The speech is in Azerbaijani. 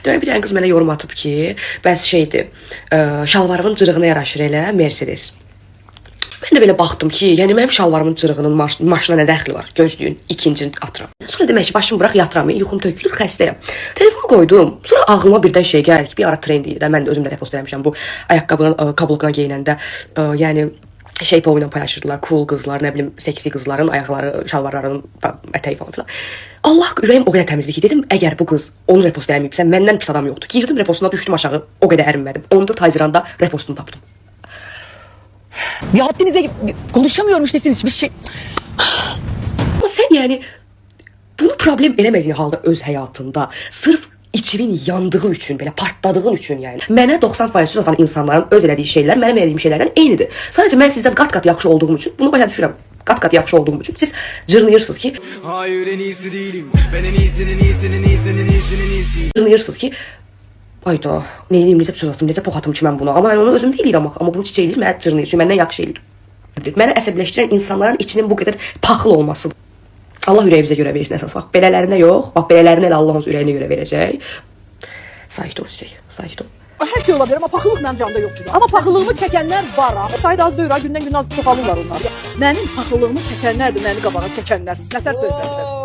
Demək bir dənə qız mənə yorum atıb ki, bəs şeydir, şalvarımın cırığına yaraşır elə Mercedes. Mən də belə baxdım ki, yəni mənim şalvarımın cırığının maşına nə dəxli var? Gözləyin, ikinci atıram. Sonra demək ki, başımı bıraq yatıram, yuxum tökülür, xəstəyəm. Telefonu qoydum. Sonra ağlıma birdən şey gəlir ki, bir ara trend idi də, mən də özüm də repost eləmişəm bu ayaqqabının kablukuna geyinəndə, yəni şey ilə paylaşırdılar, cool qızlar, nə bilim, seksi qızların ayaqları, şalvarlarının ətəyi falan filan. Allah, ürəyim o qədər təmizdir ki, dedim, əgər bu qız onu repost eləməyibsə, məndən pis adam yoxdur. Girdim repostuna, düşdüm aşağı, o qədər ərinmədim. 14 Haziran'da repostunu tapdım. Ya haddinize konuşamıyorum işte siz hiçbir şey. Ama sen yani bunu problem eləmədiyin halda öz həyatında sırf içimin yandığı üçün, belə partladığın üçün yəni. Mənə 90% söz atan insanların öz elədiyi şeylər mənim elədiyim şeylərdən eynidir. Sadəcə mən sizdən qat-qat yaxşı olduğum üçün, bunu başa düşürəm. Qat-qat yaxşı olduğum üçün siz cırnayırsınız ki, hayır en iyisi değilim. Ben en iyisinin. Cırnayırsınız ki, ayda, ne edeyim, necə söz atım, necə pox atım ki mən buna. Amma mən onu özüm deyiləm, amma bunu çiçək eləyir, mənə cırnayır, çünki məndən yaxşı eləyir. Mənə əsəbləşdirən insanların içinin bu qədər paxıl olmasıdır. Allah ürəyimizə görə versin əsas. Bax, belələrinə yox, bax, belələrinə elə Allah onun ürəyinə görə verəcək. Sakit ol çiçək, sakit ol. Her şey olabilir ama paxıllıq mənim canımda yoxdur. Amma paxıllığımı çəkənlər var. Sayda az deyil, gündən-günə çoxalırlar onlar. Mənim paxıllığımı çəkənlərdir, məni qabağa çəkənlər. Nətər sözlərdir.